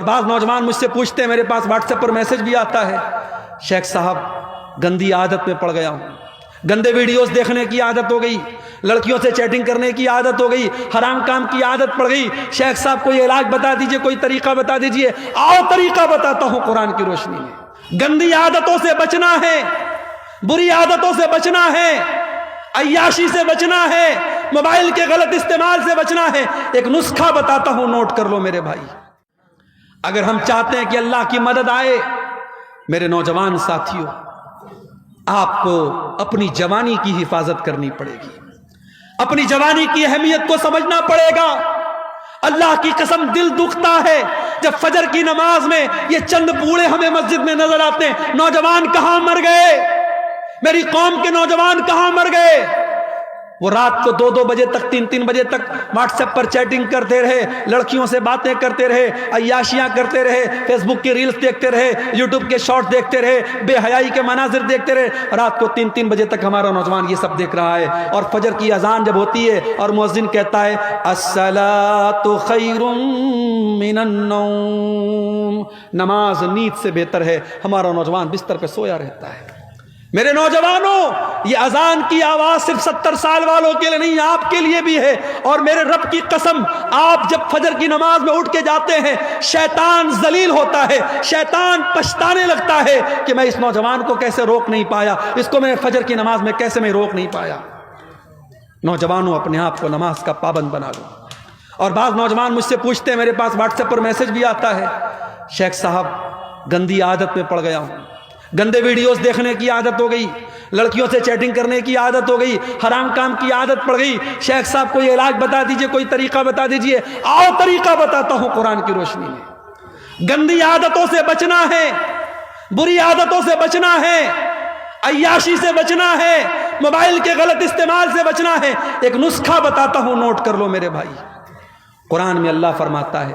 بعض نوجوان مجھ سے پوچھتے ہیں، میرے پاس واٹس ایپ پر میسج بھی آتا ہے، شیخ صاحب گندی عادت میں پڑ گیا ہوں، گندے ویڈیوز دیکھنے کی عادت ہو گئی، لڑکیوں سے چیٹنگ کرنے کی عادت ہو گئی، حرام کام کی عادت پڑ گئی، شیخ صاحب کوئی علاج بتا دیجئے، کوئی طریقہ بتا دیجئے۔ آؤ طریقہ بتاتا ہوں قرآن کی روشنی میں۔ گندی عادتوں سے بچنا ہے، بری عادتوں سے بچنا ہے، عیاشی سے بچنا ہے، موبائل کے غلط استعمال سے بچنا ہے۔ ایک نسخہ بتاتا ہوں، نوٹ کر لو میرے بھائی۔ اگر ہم چاہتے ہیں کہ اللہ کی مدد آئے، میرے نوجوان ساتھیوں، آپ کو اپنی جوانی کی حفاظت کرنی پڑے گی، اپنی جوانی کی اہمیت کو سمجھنا پڑے گا۔ اللہ کی قسم دل دکھتا ہے جب فجر کی نماز میں یہ چند بوڑھے ہمیں مسجد میں نظر آتے ہیں۔ نوجوان کہاں مر گئے؟ میری قوم کے نوجوان کہاں مر گئے؟ وہ رات کو 2 بجے تک 3 بجے تک واٹس ایپ پر چیٹنگ کرتے رہے، لڑکیوں سے باتیں کرتے رہے، عیاشیاں کرتے رہے، فیس بک کی ریلز دیکھتے رہے، یوٹیوب کے شارٹ دیکھتے رہے، بے حیائی کے مناظر دیکھتے رہے۔ رات کو 3 بجے تک ہمارا نوجوان یہ سب دیکھ رہا ہے، اور فجر کی اذان جب ہوتی ہے اور مؤذن کہتا ہے الصلاۃ خیر من النوم، نماز نیند سے بہتر ہے، ہمارا نوجوان بستر پہ سویا رہتا ہے۔ میرے نوجوانوں، یہ اذان کی آواز صرف 70 سال والوں کے لیے نہیں، آپ کے لیے بھی ہے۔ اور میرے رب کی قسم، آپ جب فجر کی نماز میں اٹھ کے جاتے ہیں، شیطان ذلیل ہوتا ہے، شیطان پچھتانے لگتا ہے کہ میں اس نوجوان کو کیسے روک نہیں پایا، اس کو میں فجر کی نماز میں کیسے میں روک نہیں پایا۔ نوجوانوں، اپنے آپ کو نماز کا پابند بنا لو۔ اور بعض نوجوان مجھ سے پوچھتے ہیں، میرے پاس واٹس ایپ پر میسج بھی آتا ہے، شیخ صاحب گندی عادت میں پڑ گیا ہوں، گندے ویڈیوز دیکھنے کی عادت ہو گئی، لڑکیوں سے چیٹنگ کرنے کی عادت ہو گئی، حرام کام کی عادت پڑ گئی، شیخ صاحب کوئی علاج بتا دیجئے، کوئی طریقہ بتا دیجئے۔ آؤ طریقہ بتاتا ہوں قرآن کی روشنی میں۔ گندی عادتوں سے بچنا ہے، بری عادتوں سے بچنا ہے، عیاشی سے بچنا ہے، موبائل کے غلط استعمال سے بچنا ہے۔ ایک نسخہ بتاتا ہوں، نوٹ کر لو میرے بھائی۔ قرآن میں اللہ فرماتا ہے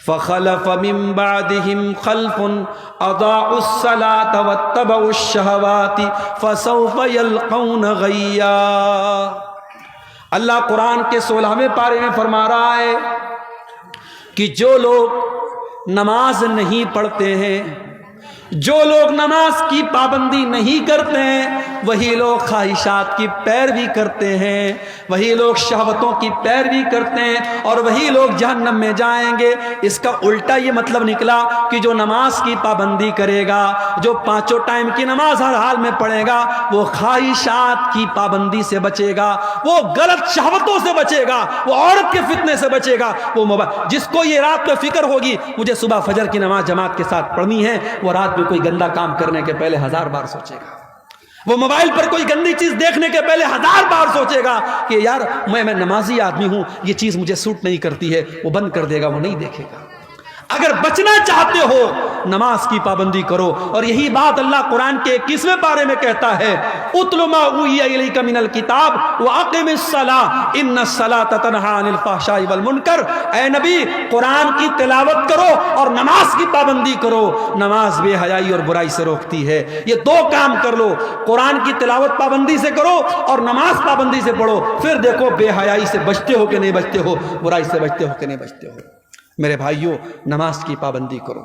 فَخَلَفَ مِن بَعْدِهِمْ خَلْفٌ أَضَاعُوا الصَّلَاةَ وَاتَّبَعُوا الشَّهَوَاتِ فَسَوْفَ يَلْقَوْنَ غَيًّا۔ اللہ قرآن کے 16ویں پارے میں فرما رہا ہے کہ جو لوگ نماز نہیں پڑھتے ہیں، جو لوگ نماز کی پابندی نہیں کرتے ہیں، وہی لوگ خواہشات کی پیروی کرتے ہیں، وہی لوگ شہوتوں کی پیروی کرتے ہیں، اور وہی لوگ جہنم میں جائیں گے۔ اس کا الٹا یہ مطلب نکلا کہ جو نماز کی پابندی کرے گا، جو 5 ٹائم کی نماز ہر حال میں پڑھے گا، وہ خواہشات کی پابندی سے بچے گا، وہ غلط شہوتوں سے بچے گا، وہ عورت کے فتنے سے بچے گا۔ وہ جس کو یہ رات میں فکر ہوگی مجھے صبح فجر کی نماز جماعت کے ساتھ پڑھنی ہے، وہ رات میں کوئی گندا کام کرنے کے پہلے 1000 بار سوچے گا، وہ موبائل پر کوئی گندی چیز دیکھنے کے پہلے 1000 بار سوچے گا کہ یار میں نمازی آدمی ہوں، یہ چیز مجھے سوٹ نہیں کرتی ہے، وہ بند کر دے گا، وہ نہیں دیکھے گا۔ اگر بچنا چاہتے ہو نماز کی پابندی کرو، اور یہی بات اللہ قرآن کے 21ویں پارے میں کہتا ہے اتل ما اوحی الیک من الکتاب واقم الصلاۃ ان الصلاۃ تنہی عن الفحشاء والمنکر۔ اے نبی، قرآن کی تلاوت کرو اور نماز کی پابندی کرو، نماز بے حیائی اور برائی سے روکتی ہے۔ یہ 2 کام کر لو، قرآن کی تلاوت پابندی سے کرو اور نماز پابندی سے پڑھو، پھر دیکھو بے حیائی سے بچتے ہو کہ نہیں بچتے ہو، برائی سے بچتے ہو کہ نہیں بچتے ہو۔ میرے بھائیوں، نماز کی پابندی کرو،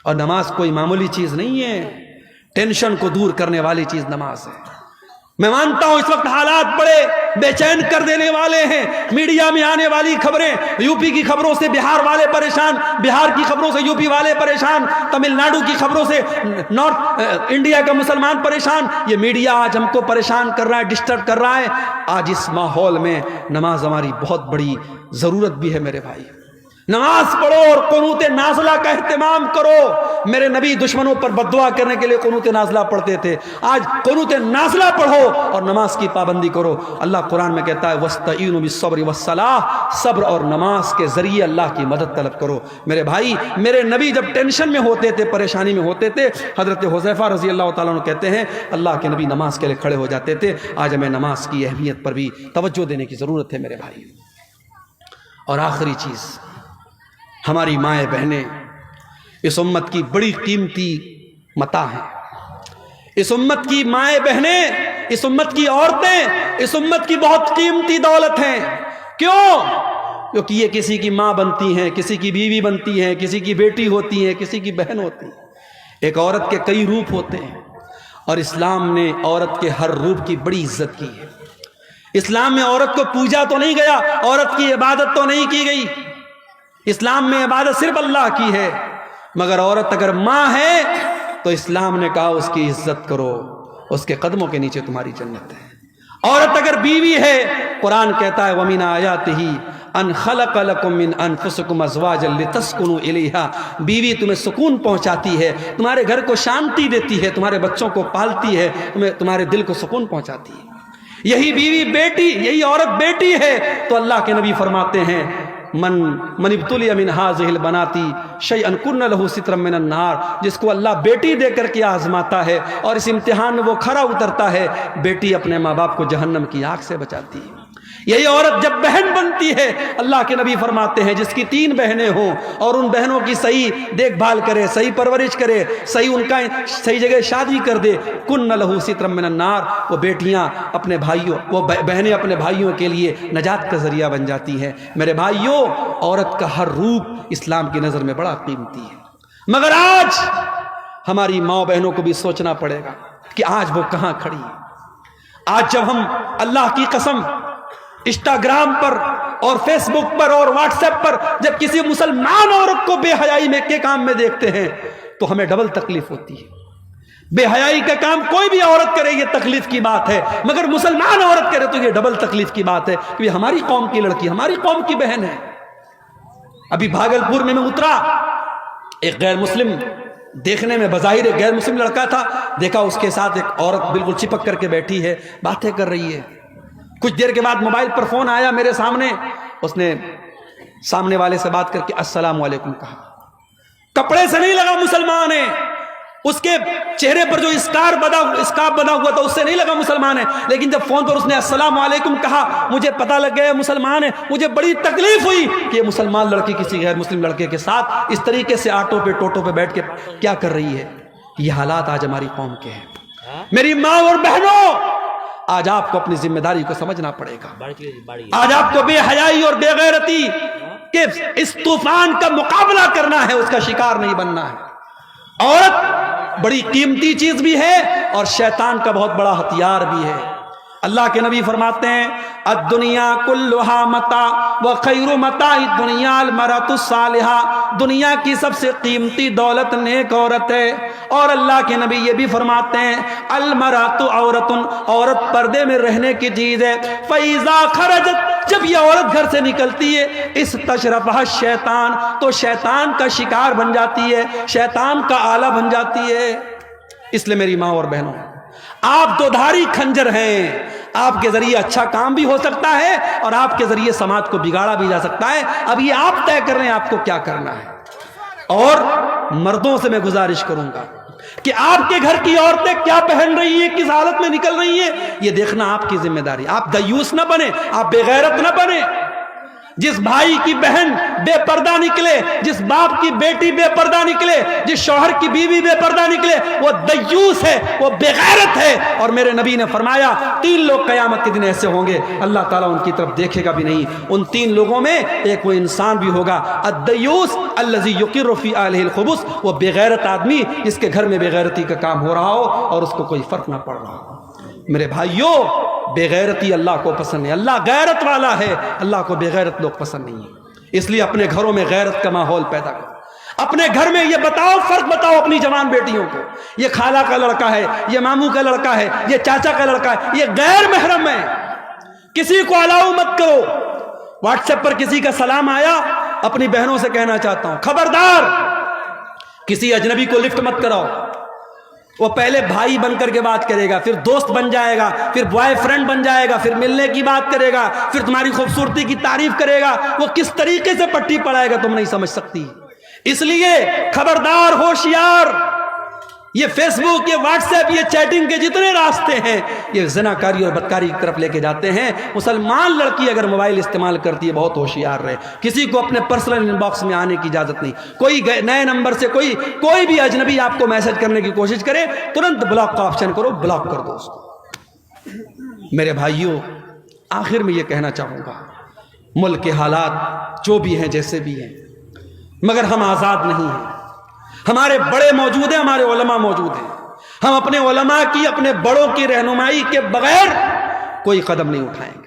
اور نماز کوئی معمولی چیز نہیں ہے، ٹینشن کو دور کرنے والی چیز نماز ہے۔ میں مانتا ہوں اس وقت حالات بڑے بے چین کر دینے والے ہیں، میڈیا میں آنے والی خبریں، یو پی کی خبروں سے بہار والے پریشان، بہار کی خبروں سے یو پی والے پریشان، تمل ناڈو کی خبروں سے نارتھ انڈیا کا مسلمان پریشان۔ یہ میڈیا آج ہم کو پریشان کر رہا ہے، ڈسٹرب کر رہا ہے۔ آج اس ماحول میں نماز ہماری بہت بڑی ضرورت بھی ہے میرے بھائی۔ نماز پڑھو اور قنوت نازلہ کا اہتمام کرو۔ میرے نبی دشمنوں پر بددعا کرنے کے لیے قنوت نازلہ پڑھتے تھے، آج قنوت نازلہ پڑھو اور نماز کی پابندی کرو۔ اللہ قرآن میں کہتا ہے وَاسْتَعِينُوا بِالصَّبْرِ وَالصَّلَاةِ، صبر اور نماز کے ذریعے اللہ کی مدد طلب کرو۔ میرے بھائی، میرے نبی جب ٹینشن میں ہوتے تھے، پریشانی میں ہوتے تھے، حضرت حذیفہ رضی اللہ تعالیٰ عنہ کہتے ہیں اللہ کے نبی نماز کے لیے کھڑے ہو جاتے تھے۔ آج ہمیں نماز کی اہمیت پر بھی توجہ دینے کی ضرورت ہے میرے بھائی۔ اور آخری چیز، ہماری مائیں بہنیں اس امت کی بڑی قیمتی متاع ہیں۔ اس امت کی مائیں بہنیں، اس امت کی عورتیں اس امت کی بہت قیمتی دولت ہیں۔ کیوں؟ کیونکہ یہ کسی کی ماں بنتی ہیں، کسی کی بیوی بنتی ہیں، کسی کی بیٹی ہوتی ہیں، کسی کی بہن ہوتی ہیں۔ ایک عورت کے کئی روپ ہوتے ہیں، اور اسلام نے عورت کے ہر روپ کی بڑی عزت کی ہے۔ اسلام میں عورت کو پوجا تو نہیں گیا، عورت کی عبادت تو نہیں کی گئی۔ اسلام میں عبادت صرف اللہ کی ہے، مگر عورت اگر ماں ہے تو اسلام نے کہا اس کی عزت کرو، اس کے قدموں کے نیچے تمہاری جنت ہے۔ عورت اگر بیوی ہے، قرآن کہتا ہے وَمِنْ آيَاتِهِ ان خلق لکم من انفسکم ازواجا لتسکنوا الیہا، بیوی تمہیں سکون پہنچاتی ہے، تمہارے گھر کو شانتی دیتی ہے، تمہارے بچوں کو پالتی ہے، تمہارے دل کو سکون پہنچاتی ہے۔ یہی بیوی بیٹی، یہی عورت بیٹی ہے تو اللہ کے نبی فرماتے ہیں من ابتلی من هذه البنات شیئا کن له سترا من النار، جس کو اللہ بیٹی دے کر کے آزماتا ہے اور اس امتحان میں وہ کھرا اترتا ہے، بیٹی اپنے ماں باپ کو جہنم کی آگ سے بچاتی ہے۔ یہی عورت جب بہن بنتی ہے، اللہ کے نبی فرماتے ہیں جس کی 3 بہنیں ہوں اور ان بہنوں کی صحیح دیکھ بھال کرے، صحیح پرورش کرے، صحیح جگہ شادی کر دے، کن لہو سترا من النار، وہ بیٹیاں اپنے بھائیوں، وہ بہنیں اپنے بھائیوں کے لیے نجات کا ذریعہ بن جاتی ہیں۔ میرے بھائیوں، عورت کا ہر روپ اسلام کی نظر میں بڑا قیمتی ہے، مگر آج ہماری ماں بہنوں کو بھی سوچنا پڑے گا کہ آج وہ کہاں کھڑی ہے۔ آج جب ہم اللہ کی قسم انسٹاگرام پر اور فیس بک پر اور واٹس ایپ پر جب کسی مسلمان عورت کو بے حیائی میں کے کام میں دیکھتے ہیں تو ہمیں ڈبل تکلیف ہوتی ہے۔ بے حیائی کا کام کوئی بھی عورت کرے یہ تکلیف کی بات ہے، مگر مسلمان عورت کرے تو یہ ڈبل تکلیف کی بات ہے، کیونکہ ہماری قوم کی لڑکی، ہماری قوم کی بہن ہے۔ ابھی بھاگلپور میں اترا، ایک غیر مسلم، دیکھنے میں بظاہر ایک غیر مسلم لڑکا تھا، دیکھا اس کے ساتھ ایک عورت بالکل چپک کر کے بیٹھی ہے، باتیں کر رہی ہے۔ کچھ دیر کے بعد موبائل پر فون آیا میرے سامنے، اس نے سامنے والے سے بات کر کے السلام علیکم کہا۔ کپڑے سے نہیں لگا مسلمان ہے، اس کے چہرے پر جو اسکارف بنا ہوا تھا اس سے نہیں لگا مسلمان ہے، لیکن جب فون پر اس نے السلام علیکم کہا مجھے پتہ لگ گیا مسلمان ہے۔ مجھے بڑی تکلیف ہوئی کہ یہ مسلمان لڑکی کسی غیر مسلم لڑکے کے ساتھ اس طریقے سے آٹو پہ ٹوٹو پہ بیٹھ کے کیا کر رہی ہے۔ یہ حالات آج ہماری قوم کے ہیں۔ میری ماں اور بہنوں، آج آپ کو اپنی ذمہ داری کو سمجھنا پڑے گا۔ آج آپ کو بے حیائی اور بے غیرتی کے اس طوفان کا مقابلہ کرنا ہے، اس کا شکار نہیں بننا ہے۔ عورت بڑی قیمتی چیز بھی ہے اور شیطان کا بہت بڑا ہتھیار بھی ہے۔ اللہ کے نبی فرماتے ہیں الدنیا کلھا متاع وخیر متاع الدنیا المرأۃ الصالحہ، دنیا کی سب سے قیمتی دولت نیک عورت ہے۔ اور اللہ کے نبی یہ بھی فرماتے ہیں المرأۃ عورۃ، عورت پردے میں رہنے کی چیز ہے۔ فاذا خرجت، جب یہ عورت گھر سے نکلتی ہے استشرفها الشیطان، تو شیطان کا شکار بن جاتی ہے، شیطان کا آلہ بن جاتی ہے۔ اس لیے میری ماں اور بہنوں، آپ دو دھاری کھنجر ہیں، آپ کے ذریعے اچھا کام بھی ہو سکتا ہے اور آپ کے ذریعے سماج کو بگاڑا بھی جا سکتا ہے۔ اب یہ آپ طے کر رہے ہیں آپ کو کیا کرنا ہے۔ اور مردوں سے میں گزارش کروں گا کہ آپ کے گھر کی عورتیں کیا پہن رہی ہیں، کس حالت میں نکل رہی ہیں، یہ دیکھنا آپ کی ذمہ داری۔ آپ دیوس نہ بنے، آپ بے غیرت نہ بنے۔ جس بھائی کی بہن بے پردہ نکلے، جس باپ کی بیٹی بے پردہ نکلے، جس شوہر کی بیوی بے پردہ نکلے، وہ دیوس ہے، وہ بے غیرت ہے۔ اور میرے نبی نے فرمایا 3 لوگ قیامت کے دن ایسے ہوں گے اللہ تعالیٰ ان کی طرف دیکھے گا بھی نہیں۔ ان 3 لوگوں میں ایک وہ انسان بھی ہوگا الدیوس الذی یقر فی اہلہ الخبث، وہ بے غیرت آدمی جس کے گھر میں بے غیرتی کا کام ہو رہا ہو اور اس کو کوئی فرق نہ پڑ رہا ہو۔ میرے بھائیوں، بے غیرتی اللہ کو پسند ہے، اللہ غیرت والا ہے، اللہ کو بے غیرت لوگ پسند نہیں ہیں۔ اس لیے اپنے گھروں میں غیرت کا ماحول پیدا کرو۔ اپنے گھر میں یہ بتاؤ، فرق بتاؤ اپنی جوان بیٹیوں کو، یہ خالہ کا لڑکا ہے، یہ ماموں کا لڑکا ہے، یہ چاچا کا لڑکا ہے، یہ غیر محرم ہے، کسی کو الاؤ مت کرو۔ واٹس ایپ پر کسی کا سلام آیا، اپنی بہنوں سے کہنا چاہتا ہوں خبردار کسی اجنبی کو لفٹ مت کراؤ۔ وہ پہلے بھائی بن کر کے بات کرے گا، پھر دوست بن جائے گا، پھر بوائے فرینڈ بن جائے گا، پھر ملنے کی بات کرے گا، پھر تمہاری خوبصورتی کی تعریف کرے گا۔ وہ کس طریقے سے پٹی پڑائے گا تم نہیں سمجھ سکتی۔ اس لیے خبردار، ہوشیار، یہ فیس بک، یہ واٹس ایپ، یہ چیٹنگ کے جتنے راستے ہیں یہ زناکاری اور بدکاری کی طرف لے کے جاتے ہیں۔ مسلمان لڑکی اگر موبائل استعمال کرتی ہے بہت ہوشیار رہے، کسی کو اپنے پرسنل ان باکس میں آنے کی اجازت نہیں۔ کوئی نئے نمبر سے کوئی بھی اجنبی آپ کو میسج کرنے کی کوشش کرے ترنت بلاک کا آپشن کرو، بلاک کر دو اس کو۔ میرے بھائیوں، آخر میں یہ کہنا چاہوں گا ملک کے حالات جو بھی ہیں جیسے بھی ہیں، مگر ہم آزاد نہیں ہیں۔ ہمارے بڑے موجود ہیں، ہمارے علماء موجود ہیں، ہم اپنے علماء کی، اپنے بڑوں کی رہنمائی کے بغیر کوئی قدم نہیں اٹھائیں گے،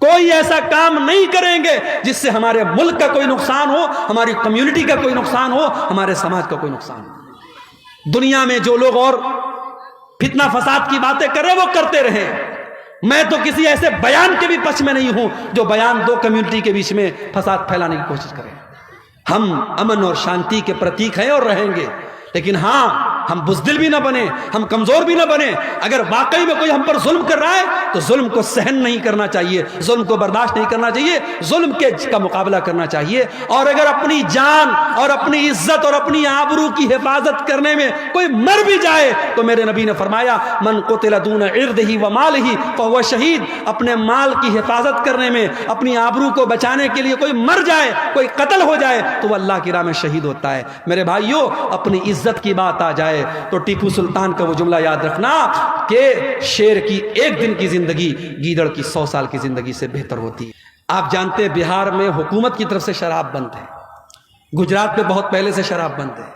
کوئی ایسا کام نہیں کریں گے جس سے ہمارے ملک کا کوئی نقصان ہو، ہماری کمیونٹی کا کوئی نقصان ہو، ہمارے سماج کا کوئی نقصان ہو۔ دنیا میں جو لوگ اور فتنہ فساد کی باتیں کر رہے وہ کرتے رہیں، میں تو کسی ایسے بیان کے بھی پچھ میں نہیں ہوں جو بیان دو کمیونٹی کے بیچ میں فساد پھیلانے کی کوشش کریں۔ ہم امن اور شانتی کے پرتیک ہیں اور رہیں گے، لیکن ہاں ہم بزدل بھی نہ بنیں، ہم کمزور بھی نہ بنیں۔ اگر واقعی میں کوئی ہم پر ظلم کر رہا ہے تو ظلم کو سہن نہیں کرنا چاہیے، ظلم کو برداشت نہیں کرنا چاہیے، ظلم کا مقابلہ کرنا چاہیے۔ اور اگر اپنی جان اور اپنی عزت اور اپنی آبرو کی حفاظت کرنے میں کوئی مر بھی جائے تو میرے نبی نے فرمایا من قتل دون عرضہ و مالہ فہو شہید، اپنے مال کی حفاظت کرنے میں، اپنی آبرو کو بچانے کے لیے کوئی مر جائے، کوئی قتل ہو جائے تو وہ اللہ کی راہ میں شہید ہوتا ہے۔ میرے بھائیو، اپنی عزت کی بات آ جائے تو ٹیپو سلطان کا وہ جملہ یاد رکھنا کہ شیر کی ایک دن کی زندگی گیدڑ کی 100 سال کی زندگی سے بہتر ہوتی ہے۔ آپ جانتے ہیں بہار میں حکومت کی طرف سے شراب بند ہے، گجرات میں بہت پہلے سے شراب بند ہے،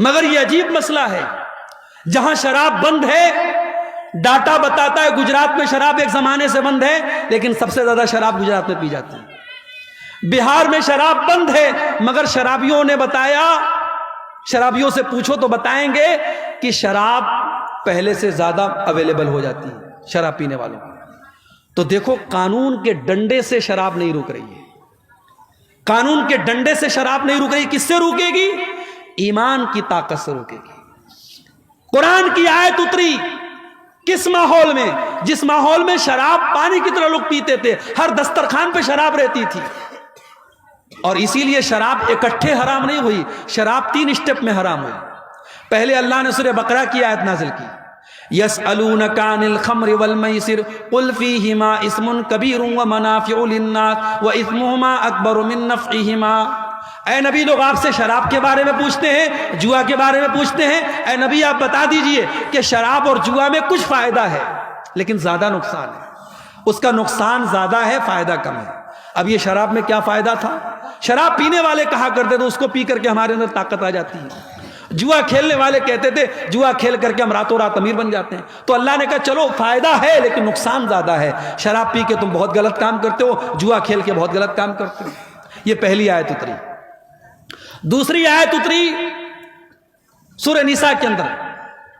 مگر یہ عجیب مسئلہ ہے، جہاں شراب بند ہے ڈاٹا بتاتا ہے گجرات میں شراب ایک زمانے سے بند ہے، لیکن سب سے زیادہ شراب گجرات میں پی جاتی ہے۔ بہار میں شراب بند ہے، مگر شرابیوں نے بتایا، شرابیوں سے پوچھو تو بتائیں گے کہ شراب پہلے سے زیادہ اویلیبل ہو جاتی ہے شراب پینے والوں کو۔ تو دیکھو، قانون کے ڈنڈے سے شراب نہیں رک رہی ہے، قانون کے ڈنڈے سے شراب نہیں رک رہی، کس سے روکے گی؟ ایمان کی طاقت سے روکے گی۔ قرآن کی آیت اتری کس ماحول میں؟ جس ماحول میں شراب پانی کی طرح لوگ پیتے تھے، ہر دسترخوان پہ شراب رہتی تھی، اور اسی لیے شراب اکٹھے حرام نہیں ہوئی، شراب 3 اسٹیپ میں حرام ہوئی۔ پہلے اللہ نے سورہ بقرہ کی آیت نازل کی، یسألونک عن الخمر والمیسر قل فیہما اسم کبیر ومنافع للناس واثمہما اکبر من نفعہما۔ اے نبی، لوگ آپ سے شراب کے بارے میں پوچھتے ہیں، جوا کے بارے میں پوچھتے ہیں، اے نبی آپ بتا دیجئے کہ شراب اور جوا میں کچھ فائدہ ہے لیکن زیادہ نقصان ہے، اس کا نقصان زیادہ ہے، فائدہ کم ہے۔ اب یہ شراب میں کیا فائدہ تھا؟ شراب پینے والے کہا کرتے تھے اس کو پی کر کے ہمارے اندر طاقت آ جاتی ہے، جوا کھیلنے والے کہتے تھے جوا کھیل کر کے ہم راتوں رات امیر بن جاتے ہیں۔ تو اللہ نے کہا چلو فائدہ ہے لیکن نقصان زیادہ ہے، شراب پی کے تم بہت غلط کام کرتے ہو، جوا کھیل کے بہت غلط کام کرتے ہو۔ یہ پہلی آیت اتری۔ دوسری آیت اتری سورہ نساء کے اندر،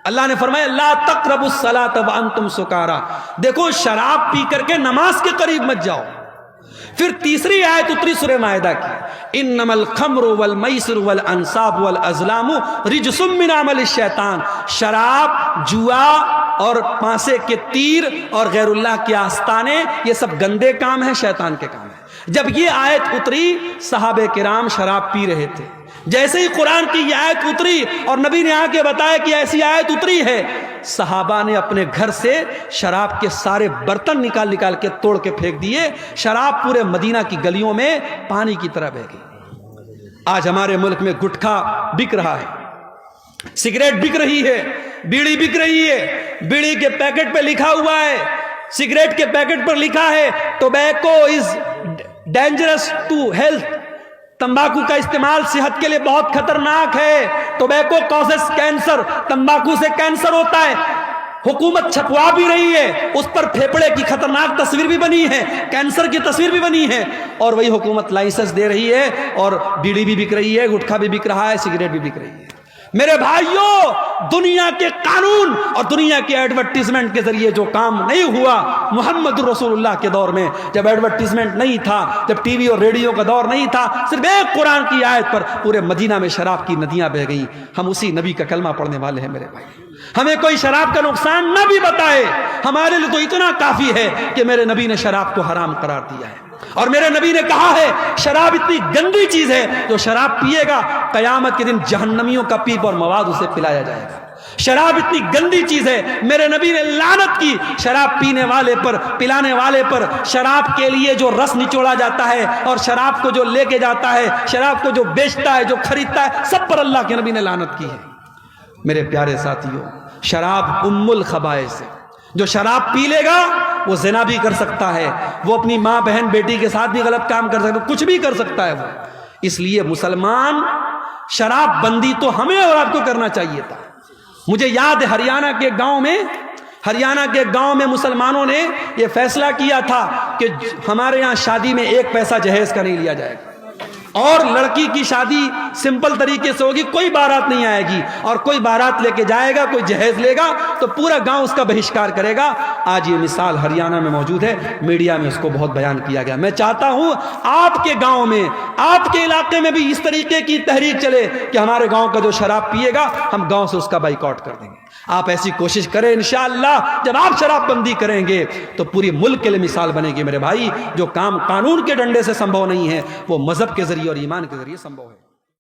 اللہ نے فرمایا لا تقربوا الصلاۃ وانتم سکارا، دیکھو شراب پی کر کے نماز کے قریب مت جاؤ۔ پھر تیسری آیت اتری سورہ مائدہ کی، انما الخمر والمیسر والانصاب والازلام رجس من عمل الشیطان، شراب، جوا اور پانسے کے تیر اور غیر اللہ کے آستانے یہ سب گندے کام ہیں، شیطان کے کام ہیں۔ جب یہ آیت اتری صحابہ کرام شراب پی رہے تھے، جیسے ہی قرآن کی یہ آیت اتری اور نبی نے آ کے بتایا کہ ایسی آیت اتری ہے، صحابہ نے اپنے گھر سے شراب کے سارے برتن نکال نکال کے توڑ کے پھینک دیے، شراب پورے مدینہ کی گلیوں میں پانی کی طرح بہہ گئی۔ آج ہمارے ملک میں گٹکھا بک رہا ہے، سگریٹ بک رہی ہے، بیڑی بک رہی ہے، بیڑی کے پیکٹ پہ لکھا ہوا ہے، سگریٹ کے پیکٹ پر لکھا ہے tobacco is dangerous to health, تمباکو کا استعمال صحت کے لیے بہت خطرناک ہے، ٹوبیکو کازز کینسر، تمباکو سے کینسر ہوتا ہے۔ حکومت چھپوا بھی رہی ہے، اس پر پھیپڑے کی خطرناک تصویر بھی بنی ہے، کینسر کی تصویر بھی بنی ہے، اور وہی حکومت لائسنس دے رہی ہے، اور بیڑی بھی بک رہی ہے، گٹکھا بھی بک رہا ہے، سگریٹ بھی بک رہی ہے۔ میرے بھائیوں، دنیا کے قانون اور دنیا کے ایڈورٹیزمنٹ کے ذریعے جو کام نہیں ہوا محمد رسول اللہ کے دور میں، جب ایڈورٹیزمنٹ نہیں تھا، جب ٹی وی اور ریڈیو کا دور نہیں تھا، صرف ایک قرآن کی آیت پر پورے مدینہ میں شراب کی ندیاں بہہ گئیں۔ ہم اسی نبی کا کلمہ پڑھنے والے ہیں میرے بھائی، ہمیں کوئی شراب کا نقصان نہ بھی بتائے، ہمارے لیے تو اتنا کافی ہے کہ میرے نبی نے شراب کو حرام قرار دیا ہے، اور میرے نبی نے کہا ہے شراب اتنی گندی چیز ہے جو شراب پیے گا قیامت کے دن جہنمیوں کا پیپ اور مواد اسے پلایا جائے گا۔ شراب اتنی گندی چیز ہے، میرے نبی نے لعنت کی شراب پینے والے پر، پلانے والے پر، شراب کے لیے جو رس نچوڑا جاتا ہے اور شراب کو جو لے کے جاتا ہے، شراب کو جو بیچتا ہے، جو خریدتا ہے، سب پر اللہ کے نبی نے لعنت کی ہے۔ میرے پیارے ساتھیوں، شراب ام الخبائث ہے، جو شراب پی لے گا وہ زنا بھی کر سکتا ہے، وہ اپنی ماں بہن بیٹی کے ساتھ بھی غلط کام کر سکتا ہے، کچھ بھی کر سکتا ہے وہ۔ اس لیے مسلمان شراب بندی تو ہمیں اور آپ کو کرنا چاہیے تھا۔ مجھے یاد ہے ہریانہ کے گاؤں میں مسلمانوں نے یہ فیصلہ کیا تھا کہ ہمارے یہاں شادی میں 1 پیسہ جہیز کا نہیں لیا جائے گا، اور لڑکی کی شادی سمپل طریقے سے ہوگی، کوئی بارات نہیں آئے گی، اور کوئی بارات لے کے جائے گا، کوئی جہیز لے گا تو پورا گاؤں اس کا بہشکار کرے گا۔ آج یہ مثال ہریانہ میں موجود ہے، میڈیا میں اس کو بہت بیان کیا گیا۔ میں چاہتا ہوں آپ کے گاؤں میں، آپ کے علاقے میں بھی اس طریقے کی تحریک چلے کہ ہمارے گاؤں کا جو شراب پیے گا ہم گاؤں سے اس کا بائیکاٹ کر دیں گے۔ آپ ایسی کوشش کریں، انشاءاللہ جب آپ شراب بندی کریں گے تو پوری ملک کے لیے مثال بنے گی۔ میرے بھائی، جو کام قانون کے ڈنڈے سے سمبھو نہیں ہے وہ مذہب کے ذریعے اور ایمان کے ذریعے سمبھو ہے۔